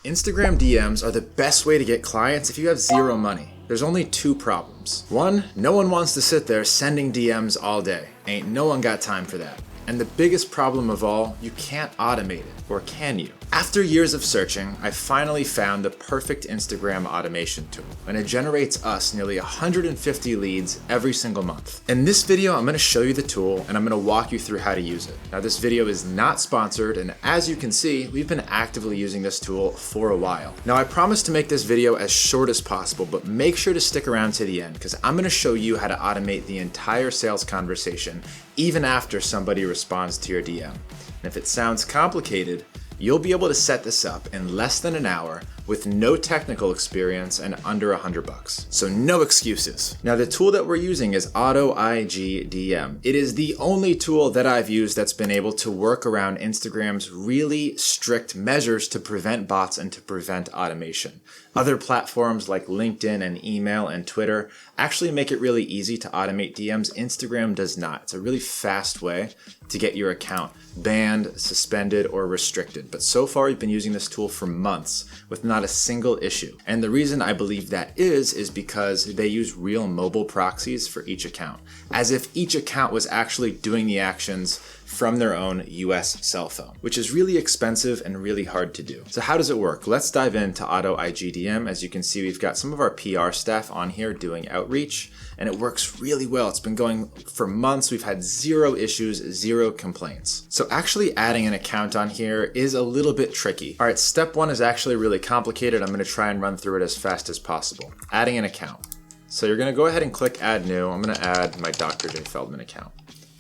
Instagram DMs are the best way to get clients if you have zero money. There's only two problems. One, no one wants to sit there sending DMs all day. Ain't no one got time for that. And the biggest problem of all, you can't automate it, or can you? After years of searching, I finally found the perfect Instagram automation tool, and it generates us nearly 150 leads every single month. In this video, I'm gonna show you the tool, and I'm gonna walk you through how to use it. Now, this video is not sponsored, and as you can see, we've been actively using this tool for a while. Now, I promise to make this video as short as possible, but make sure to stick around to the end, because I'm gonna show you how to automate the entire sales conversation, even after somebody responds to your DM. And if it sounds complicated, you'll be able to set this up in less than an hour with no technical experience and under $100. So no excuses. Now the tool that we're using is AutoIGDM. It is the only tool that I've used that's been able to work around Instagram's really strict measures to prevent bots and to prevent automation. Other platforms like LinkedIn and email and Twitter actually make it really easy to automate DMs. Instagram does not. It's a really fast way to get your account banned, suspended, or restricted. But so far, we've been using this tool for months with not a single issue. And the reason I believe that is because they use real mobile proxies for each account, as if each account was actually doing the actions from their own US cell phone, which is really expensive and really hard to do. So how does it work? Let's dive into AutoIGDM. As you can see, we've got some of our PR staff on here doing outreach, and it works really well. It's been going for months. We've had zero issues, zero complaints. So actually adding an account on here is a little bit tricky. All right, step one is actually really complicated. I'm gonna try and run through it as fast as possible. Adding an account. So you're gonna go ahead and click add new. I'm gonna add my Dr. J. Feldman account.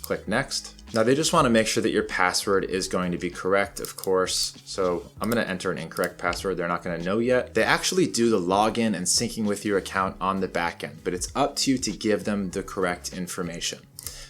Click next. Now they just want to make sure that your password is going to be correct, of course. So I'm going to enter an incorrect password. They're not going to know yet. They actually do the login and syncing with your account on the back end, but it's up to you to give them the correct information.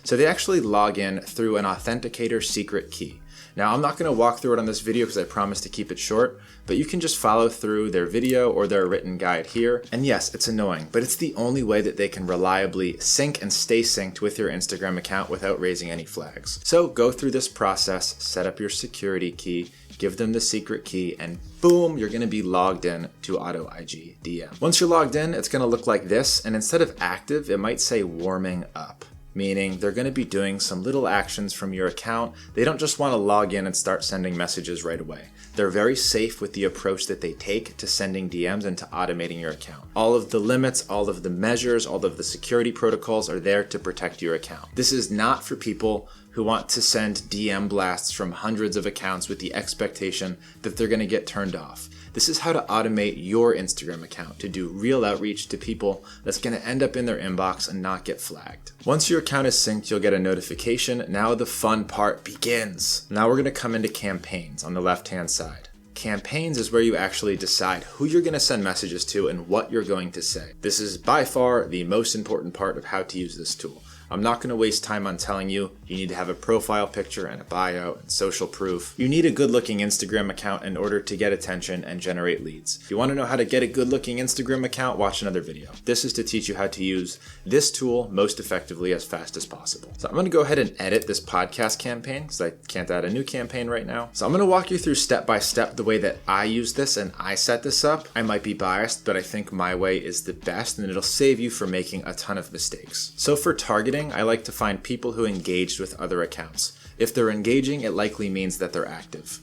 So they actually log in through an authenticator secret key. Now, I'm not going to walk through it on this video because I promise to keep it short, but you can just follow through their video or their written guide here. And yes, it's annoying, but it's the only way that they can reliably sync and stay synced with your Instagram account without raising any flags. So go through this process, set up your security key, give them the secret key, and boom, you're going to be logged in to AutoIGDM. Once you're logged in, it's going to look like this, and instead of active, it might say warming up. Meaning they're going to be doing some little actions from your account. They don't just want to log in and start sending messages right away. They're very safe with the approach that they take to sending DMs and to automating your account. All of the limits, all of the measures, all of the security protocols are there to protect your account. This is not for people who want to send DM blasts from hundreds of accounts with the expectation that they're going to get turned off. This is how to automate your Instagram account to do real outreach to people that's going to end up in their inbox and not get flagged. Once your account is synced, you'll get a notification. Now the fun part begins. Now we're going to come into campaigns on the left-hand side. Campaigns is where you actually decide who you're going to send messages to and what you're going to say. This is by far the most important part of how to use this tool. I'm not going to waste time on telling you need to have a profile picture and a bio and social proof. You need a good-looking Instagram account in order to get attention and generate leads. If you want to know how to get a good-looking Instagram account, watch another video. This is to teach you how to use this tool most effectively as fast as possible. So I'm going to go ahead and edit this podcast campaign because I can't add a new campaign right now. So I'm going to walk you through step by step the way that I use this and I set this up. I might be biased, but I think my way is the best and it'll save you from making a ton of mistakes. So for targeting, I like to find people who engaged with other accounts. If they're engaging, it likely means that they're active.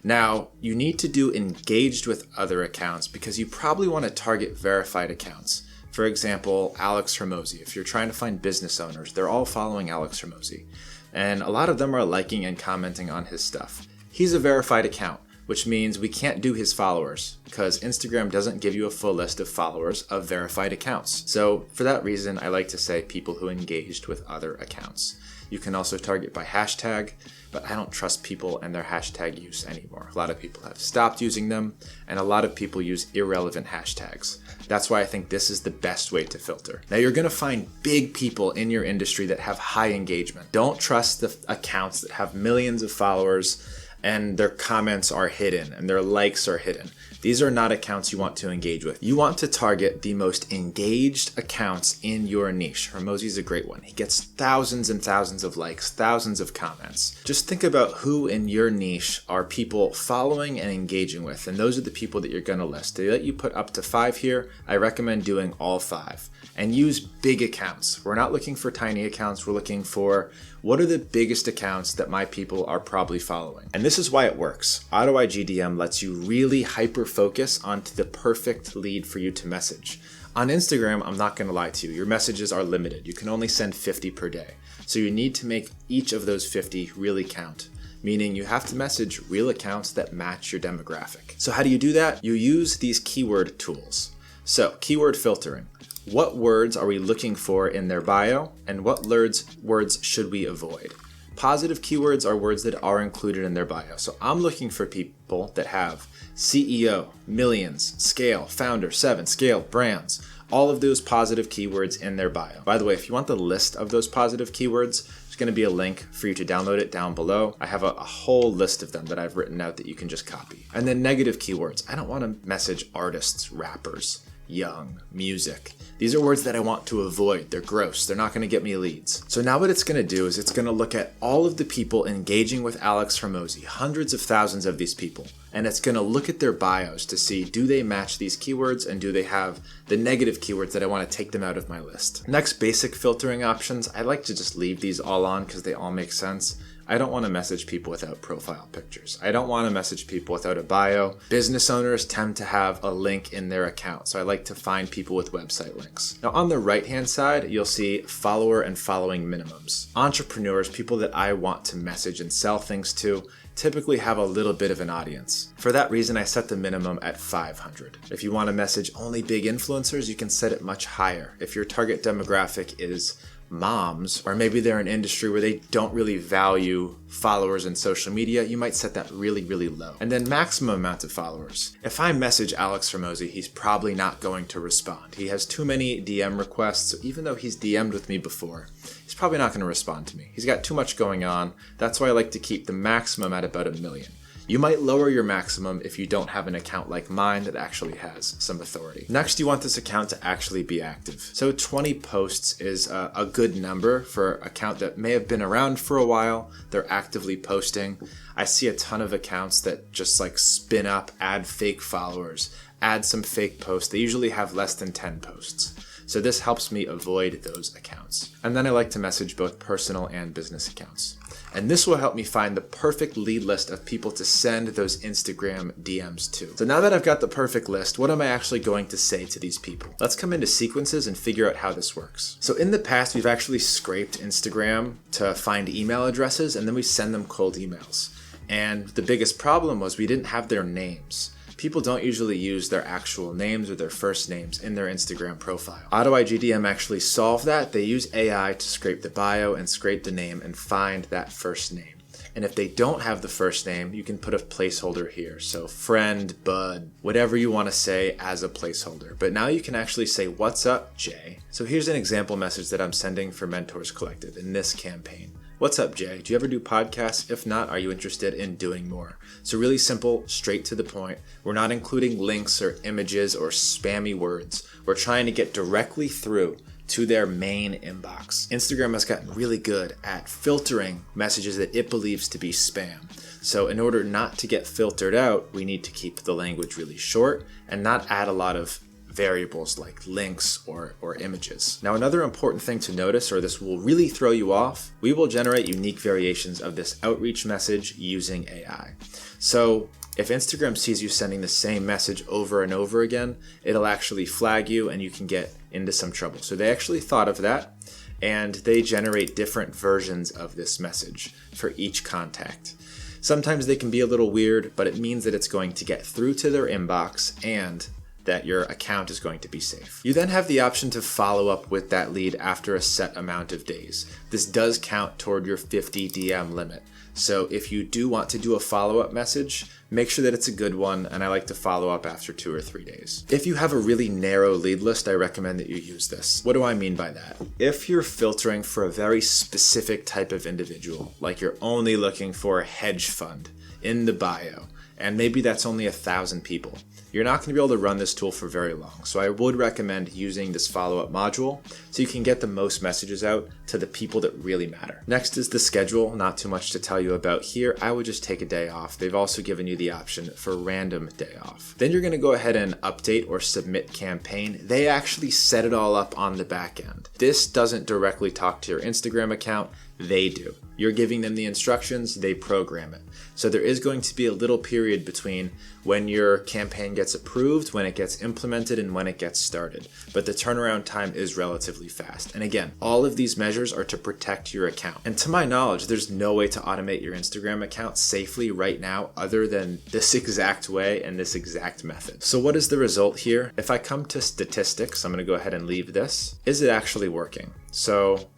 Now, you need to do engaged with other accounts because you probably want to target verified accounts. For example, Alex Hermosi. If you're trying to find business owners, they're all following Alex Hermosi. And a lot of them are liking and commenting on his stuff. He's a verified account, which means we can't do his followers because Instagram doesn't give you a full list of followers of verified accounts. So for that reason, I like to say people who engaged with other accounts. You can also target by hashtag, but I don't trust people and their hashtag use anymore. A lot of people have stopped using them, and a lot of people use irrelevant hashtags. That's why I think this is the best way to filter. Now you're gonna find big people in your industry that have high engagement. Don't trust the accounts that have millions of followers and their comments are hidden and their likes are hidden. These are not accounts you want to engage with. You want to target the most engaged accounts in your niche. Hormozy's a great one. He gets thousands and thousands of likes, thousands of comments. Just think about who in your niche are people following and engaging with, and those are the people that you're going to list. They let you put up to 5 here. I recommend doing all 5. And use big accounts. We're not looking for tiny accounts. We're looking for what are the biggest accounts that my people are probably following. And this is why it works. AutoIGDM lets you really hyper-focus onto the perfect lead for you to message. On Instagram, I'm not going to lie to you, your messages are limited. You can only send 50 per day. So you need to make each of those 50 really count, meaning you have to message real accounts that match your demographic. So how do you do that? You use these keyword tools. So keyword filtering. What words are we looking for in their bio, and what words should we avoid? Positive keywords are words that are included in their bio. So I'm looking for people that have CEO, millions, scale, founder, 7, scale, brands, all of those positive keywords in their bio. By the way, if you want the list of those positive keywords, there's going to be a link for you to download it down below. I have a whole list of them that I've written out that you can just copy. And then negative keywords. I don't want to message artists, rappers, young, music. These are words that I want to avoid. They're gross. They're not going to get me leads. So now what it's going to do is it's going to look at all of the people engaging with Alex Hormozy, hundreds of thousands of these people, and it's going to look at their bios to see, do they match these keywords, and do they have the negative keywords that I want to take them out of my list. Next, basic filtering options. I like to just leave these all on because they all make sense. I don't want to message people without profile pictures. I don't want to message people without a bio. Business owners tend to have a link in their account, so I like to find people with website links. Now on the right-hand side, you'll see follower and following minimums. Entrepreneurs, people that I want to message and sell things to, typically have a little bit of an audience. For that reason, I set the minimum at 500. If you want to message only big influencers, you can set it much higher. If your target demographic is moms, or maybe they're in an industry where they don't really value followers in social media, you might set that really, really low. And then maximum amount of followers. If I message Alex Hormozy, he's probably not going to respond. He has too many DM requests, so even though he's DM'd with me before, he's probably not going to respond to me. He's got too much going on. That's why I like to keep the maximum at about 1 million. You might lower your maximum if you don't have an account like mine that actually has some authority. Next, you want this account to actually be active. So 20 posts is a good number for an account that may have been around for a while. They're actively posting. I see a ton of accounts that just like spin up, add fake followers, add some fake posts. They usually have less than 10 posts. So this helps me avoid those accounts. And then I like to message both personal and business accounts. And this will help me find the perfect lead list of people to send those Instagram DMs to. So now that I've got the perfect list, what am I actually going to say to these people? Let's come into sequences and figure out how this works. So in the past, we've actually scraped Instagram to find email addresses, and then we send them cold emails. And the biggest problem was we didn't have their names. People don't usually use their actual names or their first names in their Instagram profile. AutoIGDM actually solved that. They use AI to scrape the bio and scrape the name and find that first name. And if they don't have the first name, you can put a placeholder here. So friend, bud, whatever you want to say as a placeholder. But now you can actually say, "What's up, Jay?" So here's an example message that I'm sending for Mentors Collective in this campaign. "What's up, Jay? Do you ever do podcasts? If not, are you interested in doing more?" So really simple, straight to the point. We're not including links or images or spammy words. We're trying to get directly through to their main inbox. Instagram has gotten really good at filtering messages that it believes to be spam. So in order not to get filtered out, we need to keep the language really short and not add a lot of variables like links or images. Now, another important thing to notice, or this will really throw you off, we will generate unique variations of this outreach message using AI. So if Instagram sees you sending the same message over and over again, it'll actually flag you and you can get into some trouble. So they actually thought of that, and they generate different versions of this message for each contact. Sometimes they can be a little weird, but it means that it's going to get through to their inbox and that your account is going to be safe. You then have the option to follow up with that lead after a set amount of days. This does count toward your 50 DM limit. So if you do want to do a follow-up message, make sure that it's a good one, and I like to follow up after 2 or 3 days. If you have a really narrow lead list, I recommend that you use this. What do I mean by that? If you're filtering for a very specific type of individual, like you're only looking for a hedge fund in the bio, and maybe that's only 1,000 people, you're not going to be able to run this tool for very long. So I would recommend using this follow-up module so you can get the most messages out to the people that really matter. Next is the schedule. Not too much to tell you about here. I would just take a day off. They've also given you the option for random day off. Then you're going to go ahead and update or submit campaign. They actually set it all up on the back end. This doesn't directly talk to your Instagram account. They do. You're giving them the instructions, they program it. So there is going to be a little period between when your campaign gets approved, when it gets implemented, and when it gets started. But the turnaround time is relatively fast. And again, all of these measures are to protect your account. And to my knowledge, there's no way to automate your Instagram account safely right now other than this exact way and this exact method. So what is the result here? If I come to statistics, I'm going to go ahead and leave this. Is it actually working? So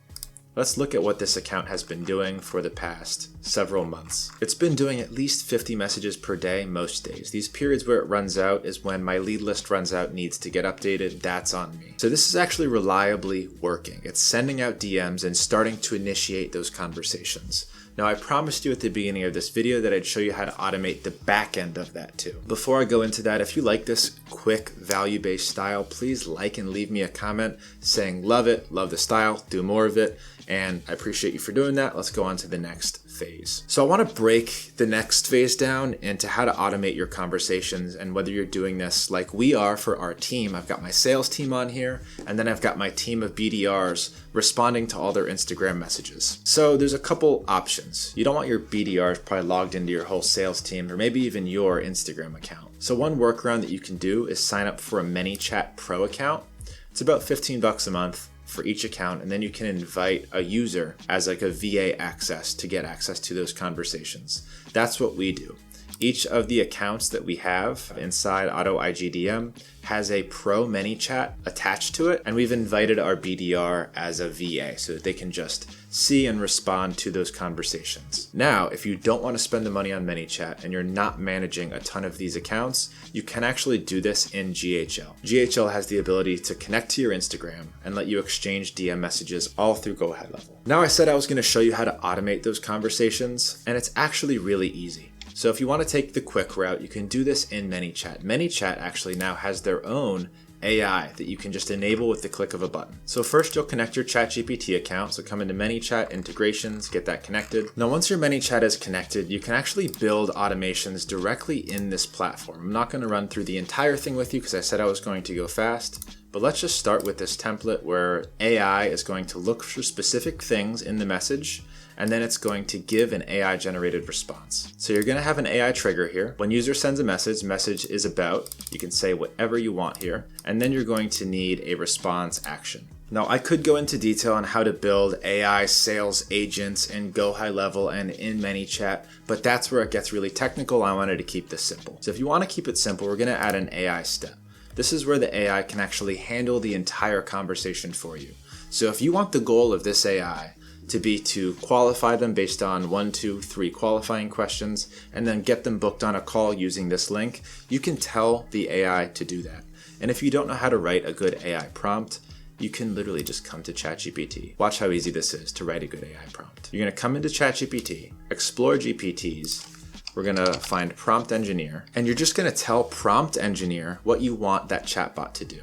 let's look at what this account has been doing for the past several months. It's been doing at least 50 messages per day most days. These periods where it runs out is when my lead list runs out, needs to get updated. That's on me. So this is actually reliably working. It's sending out DMs and starting to initiate those conversations. Now, I promised you at the beginning of this video that I'd show you how to automate the back end of that too. Before I go into that, if you like this quick value-based style, please like and leave me a comment saying love it, love the style, do more of it, and I appreciate you for doing that. Let's go on to the next phase. So I want to break the next phase down into how to automate your conversations and whether you're doing this like we are for our team. I've got my sales team on here, and then I've got my team of BDRs responding to all their Instagram messages. So there's a couple options. You don't want your BDRs probably logged into your whole sales team or maybe even your Instagram account. So one workaround that you can do is sign up for a ManyChat Pro account. It's about $15 a month for each account, and then you can invite a user as like a VA access to get access to those conversations. That's what we do. Each of the accounts that we have inside AutoIGDM has a Pro ManyChat attached to it, and we've invited our BDR as a VA so that they can just see and respond to those conversations. Now, if you don't want to spend the money on ManyChat and you're not managing a ton of these accounts, you can actually do this in GHL. GHL has the ability to connect to your Instagram and let you exchange DM messages all through Go High Level. Now, I said I was going to show you how to automate those conversations, and it's actually really easy. So if you want to take the quick route, you can do this in ManyChat. ManyChat actually now has their own AI that you can just enable with the click of a button. So first you'll connect your ChatGPT account. So come into ManyChat integrations, get that connected. Now once your ManyChat is connected, you can actually build automations directly in this platform. I'm not going to run through the entire thing with you because I said I was going to go fast. But let's just start with this template where AI is going to look for specific things in the message, and then it's going to give an AI generated response. So you're going to have an AI trigger here. When user sends a message is about, you can say whatever you want here, and then you're going to need a response action. Now I could go into detail on how to build AI sales agents in Go High Level and in ManyChat, but that's where it gets really technical. I wanted to keep this simple. So if you want to keep it simple, we're going to add an AI step. This is where the AI can actually handle the entire conversation for you. So if you want the goal of this AI to be to qualify them based on 1, 2, 3 qualifying questions, and then get them booked on a call using this link, you can tell the AI to do that. And if you don't know how to write a good AI prompt, you can literally just come to ChatGPT. Watch how easy this is to write a good AI prompt. You're gonna come into ChatGPT, explore GPTs, we're gonna find Prompt Engineer, and you're just gonna tell Prompt Engineer what you want that chatbot to do.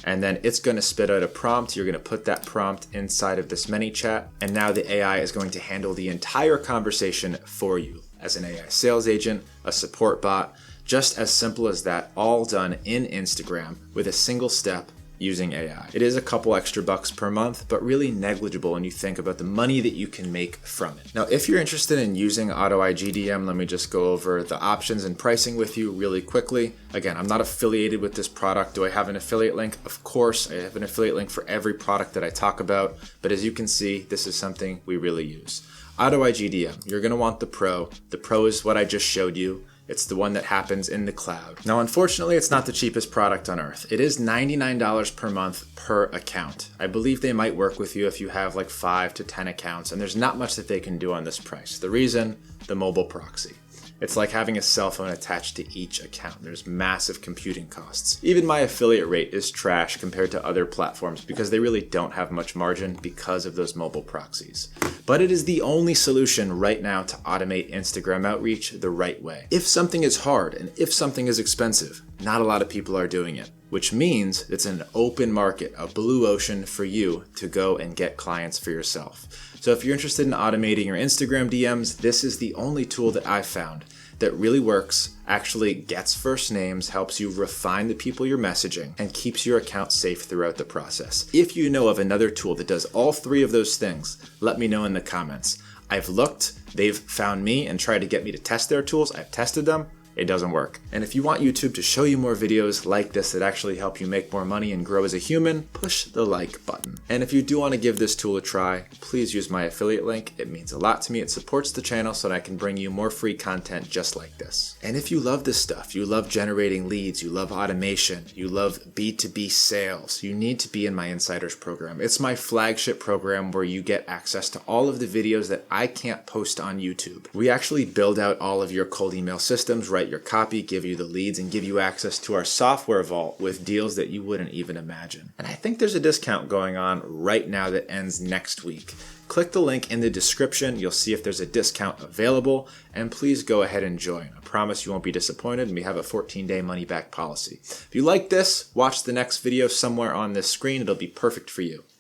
And then it's going to spit out a prompt. You're going to put that prompt inside of this ManyChat. And now the AI is going to handle the entire conversation for you as an AI sales agent, a support bot, just as simple as that, all done in Instagram with a single step using AI. It is a couple extra bucks per month, but really negligible when you think about the money that you can make from it. Now, if you're interested in using AutoIGDM, let me just go over the options and pricing with you really quickly. Again, I'm not affiliated with this product. Do I have an affiliate link? Of course, I have an affiliate link for every product that I talk about, but as you can see, this is something we really use. AutoIGDM, you're gonna want the Pro. The Pro is what I just showed you. It's the one that happens in the cloud. Now, unfortunately, it's not the cheapest product on earth. It is $99 per month per account. I believe they might work with you if you have like 5 to 10 accounts, and there's not much that they can do on this price. The reason, the mobile proxy. It's like having a cell phone attached to each account. There's massive computing costs. Even my affiliate rate is trash compared to other platforms because they really don't have much margin because of those mobile proxies. But it is the only solution right now to automate Instagram outreach the right way. If something is hard and if something is expensive, not a lot of people are doing it, which means it's an open market, a blue ocean for you to go and get clients for yourself. So if you're interested in automating your Instagram DMs, this is the only tool that I've found that really works, actually gets first names, helps you refine the people you're messaging, and keeps your account safe throughout the process. If you know of another tool that does all three of those things, let me know in the comments. I've looked, they've found me and tried to get me to test their tools. I've tested them. It doesn't work. And if you want YouTube to show you more videos like this that actually help you make more money and grow as a human, push the like button. And if you do want to give this tool a try, please use my affiliate link. It means a lot to me. It supports the channel so that I can bring you more free content just like this. And if you love this stuff, you love generating leads, you love automation, you love B2B sales, you need to be in my Insiders program. It's my flagship program where you get access to all of the videos that I can't post on YouTube. We actually build out all of your cold email systems, write your copy, give you the leads, and give you access to our software vault with deals that you wouldn't even imagine. And I think there's a discount going on right now that ends next week. Click the link in the description. You'll see if there's a discount available, and please go ahead and join. I promise you won't be disappointed, and we have a 14-day money-back policy. If you like this, watch the next video somewhere on this screen. It'll be perfect for you.